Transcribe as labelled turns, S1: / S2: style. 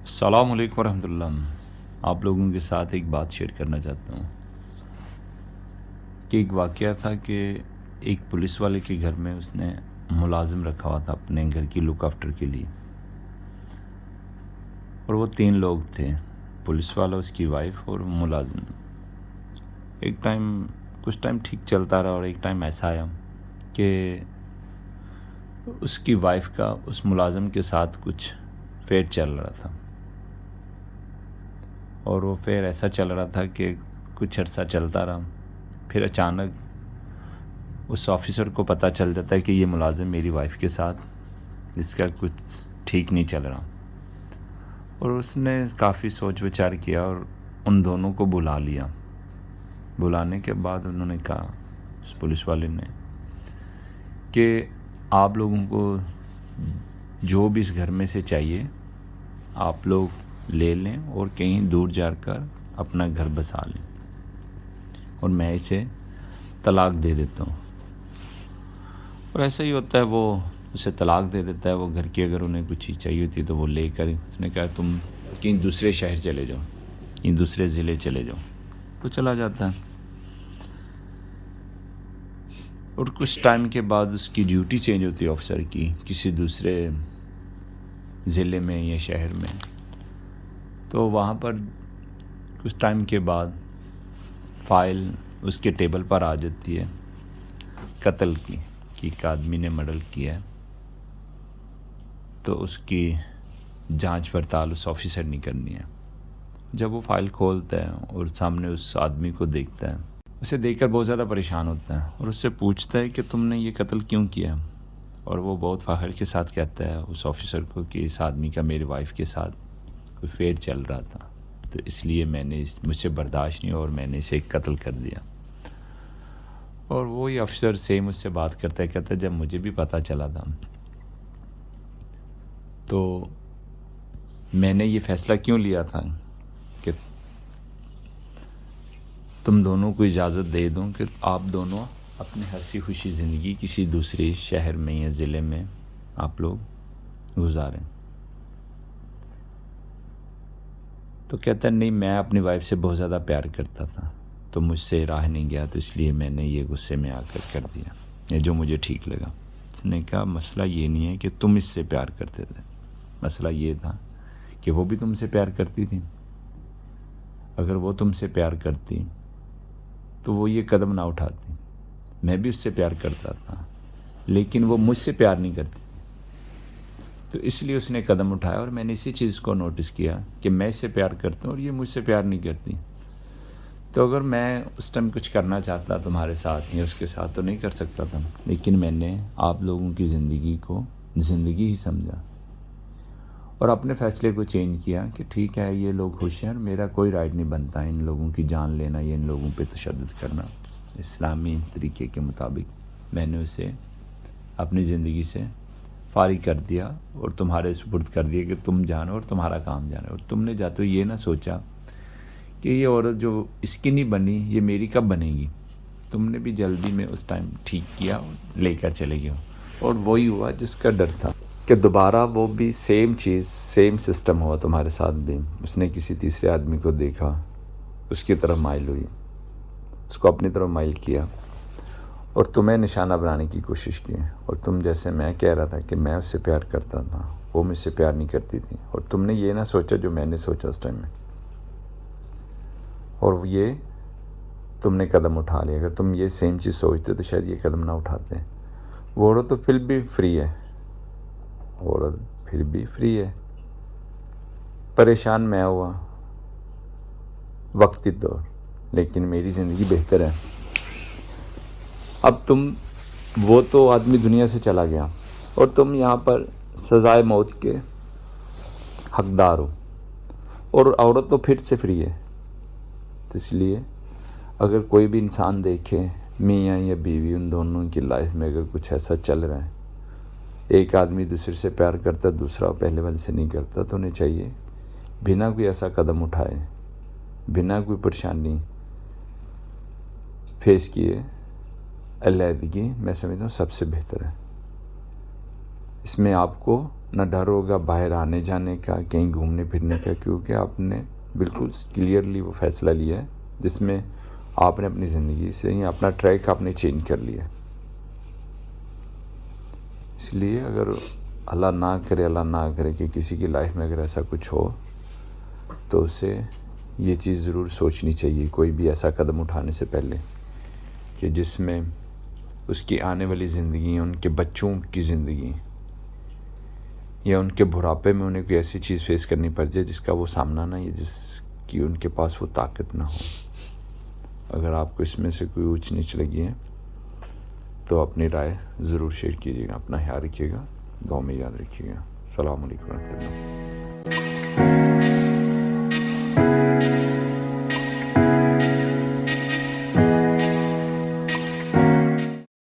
S1: السلام علیکم ورحمۃ اللہ۔ آپ لوگوں کے ساتھ ایک بات شیئر کرنا چاہتا ہوں کہ ایک واقعہ تھا کہ ایک پولیس والے کے گھر میں اس نے ملازم رکھا ہوا تھا اپنے گھر کی لک آفٹر کے لیے، اور وہ 3 لوگ تھے، پولیس والا، اس کی وائف اور ملازم۔ کچھ ٹائم ٹھیک چلتا رہا، اور ایک ٹائم ایسا آیا کہ اس کی وائف کا اس ملازم کے ساتھ کچھ فیٹ چل رہا تھا، اور وہ پھر ایسا چل رہا تھا کہ کچھ عرصہ چلتا رہا، پھر اچانک اس آفیسر کو پتہ چل جاتا ہے کہ یہ ملازم میری وائف کے ساتھ اس کا کچھ ٹھیک نہیں چل رہا، اور اس نے کافی سوچ وچار کیا اور ان دونوں کو بلا لیا۔ بلانے کے بعد انہوں نے کہا، اس پولیس والے نے، کہ آپ لوگوں کو جو بھی اس گھر میں سے چاہیے آپ لوگ لے لیں اور کہیں دور جا کر اپنا گھر بسا لیں، اور میں اسے طلاق دے دیتا ہوں۔ اور ایسا ہی ہوتا ہے، وہ اسے طلاق دے دیتا ہے۔ وہ گھر کی اگر انہیں کچھ چیز چاہیے ہوتی ہے تو وہ لے کر، اس نے کہا تم کہیں دوسرے شہر چلے جاؤ، کہیں دوسرے ضلع چلے جاؤ، وہ چلا جاتا ہے۔ اور کچھ ٹائم کے بعد اس کی ڈیوٹی چینج ہوتی ہے آفیسر کی، کسی دوسرے ضلع میں یا شہر میں، تو وہاں پر کچھ ٹائم کے بعد فائل اس کے ٹیبل پر آ جاتی ہے قتل کی، کہ ایک آدمی نے مرڈر کیا ہے، تو اس کی جانچ پڑتال اس آفیسر نے کرنی ہے۔ جب وہ فائل کھولتا ہے اور سامنے اس آدمی کو دیکھتا ہے، اسے دیکھ کر بہت زیادہ پریشان ہوتا ہے، اور اس سے پوچھتا ہے کہ تم نے یہ قتل کیوں کیا؟ اور وہ بہت فخر کے ساتھ کہتا ہے اس آفیسر کو کہ اس آدمی کا میری وائف کے ساتھ کوئی فیٹ چل رہا تھا، تو اس لیے مجھ سے برداشت نہیں اور میں نے اسے قتل کر دیا۔ اور وہی افسر سیم اس سے بات کرتا ہے، کہتا ہے جب مجھے بھی پتہ چلا تھا تو میں نے یہ فیصلہ کیوں لیا تھا کہ تم دونوں کو اجازت دے دوں کہ آپ دونوں اپنی ہنسی خوشی زندگی کسی دوسرے شہر میں یا ضلع میں آپ لوگ گزاریں۔ تو کہتا ہے نہیں، میں اپنی وائف سے بہت زیادہ پیار کرتا تھا، تو مجھ سے راہ نہیں گیا، تو اس لیے میں نے یہ غصے میں آ کر دیا، یہ جو مجھے ٹھیک لگا۔ اس نے کہا مسئلہ یہ نہیں ہے کہ تم اس سے پیار کرتے تھے، مسئلہ یہ تھا کہ وہ بھی تم سے پیار کرتی تھی۔ اگر وہ تم سے پیار کرتی تو وہ یہ قدم نہ اٹھاتی۔ میں بھی اس سے پیار کرتا تھا، لیکن وہ مجھ سے پیار نہیں کرتی، تو اس لیے اس نے قدم اٹھایا، اور میں نے اسی چیز کو نوٹس کیا کہ میں اس سے پیار کرتا ہوں اور یہ مجھ سے پیار نہیں کرتی۔ تو اگر میں اس ٹائم کچھ کرنا چاہتا تمہارے ساتھ یا اس کے ساتھ تو نہیں کر سکتا تھا، لیکن میں نے آپ لوگوں کی زندگی کو زندگی ہی سمجھا، اور اپنے فیصلے کو چینج کیا کہ ٹھیک ہے یہ لوگ خوش ہیں، میرا کوئی رائٹ نہیں بنتا ان لوگوں کی جان لینا یا ان لوگوں پہ تشدد کرنا۔ اسلامی طریقے کے مطابق میں نے اسے اپنی زندگی سے فارغ کر دیا اور تمہارے سپرد کر دیا کہ تم جانو اور تمہارا کام جانے، اور تم نے جاتے یہ نہ سوچا کہ یہ عورت جو اس کی نہیں بنی یہ میری کب بنے گی۔ تم نے بھی جلدی میں اس ٹائم ٹھیک کیا اور لے کر چلے گئے، اور وہی ہوا جس کا ڈر تھا کہ دوبارہ وہ بھی سیم چیز، سیم سسٹم ہوا تمہارے ساتھ بھی۔ اس نے کسی تیسرے آدمی کو دیکھا، اس کی طرف مائل ہوئی، اس کو اپنی طرف مائل کیا، اور تمہیں نشانہ بنانے کی کوشش کی، اور تم جیسے میں کہہ رہا تھا کہ میں اس سے پیار کرتا تھا، وہ مجھ سے پیار نہیں کرتی تھی، اور تم نے یہ نہ سوچا جو میں نے سوچا اس ٹائم میں، اور یہ تم نے قدم اٹھا لیا۔ اگر تم یہ سیم چیز سوچتے تو شاید یہ قدم نہ اٹھاتے۔ وہ عورت تو پھر بھی فری ہے، عورت پھر بھی فری ہے۔ پریشان میں ہوا وقتی طور، لیکن میری زندگی بہتر ہے۔ اب وہ تو آدمی دنیا سے چلا گیا، اور تم یہاں پر سزائے موت کے حقدار ہو، اور عورت تو پھر سے فری ہے۔ تو اس لیے اگر کوئی بھی انسان دیکھے، میاں یا بیوی، ان دونوں کی لائف میں اگر کچھ ایسا چل رہا ہے، ایک آدمی دوسرے سے پیار کرتا ہے، دوسرا پہلے والے سے نہیں کرتا، تو انہیں چاہیے بنا کوئی ایسا قدم اٹھائے، بنا کوئی پریشانی فیس کیے، علیحدگی میں سمجھتا ہوں سب سے بہتر ہے۔ اس میں آپ کو نہ ڈر ہوگا باہر آنے جانے کا، کہیں گھومنے پھرنے کا، کیونکہ آپ نے بالکل کلیئرلی وہ فیصلہ لیا ہے جس میں آپ نے اپنی زندگی سے ہی اپنا ٹریک آپ نے چینج کر لیا. اس لیے اگر اللہ نہ کرے کہ کسی کی لائف میں اگر ایسا کچھ ہو تو اسے یہ چیز ضرور سوچنی چاہیے کوئی بھی ایسا قدم اٹھانے سے پہلے کہ جس میں اس کی آنے والی زندگی، ان کے بچوں کی زندگی یا ان کے بڑھاپے میں انہیں کوئی ایسی چیز فیس کرنی پڑ جائے جس کا وہ سامنا نہ، یا جس کی ان کے پاس وہ طاقت نہ ہو. اگر آپ کو اس میں سے کوئی اونچ نیچ لگی ہے تو اپنی رائے ضرور شیئر کیجیے گا. اپنا خیال رکھیے گا، دعا میں یاد رکھیے گا. السلام علیکم ورحمۃ اللہ.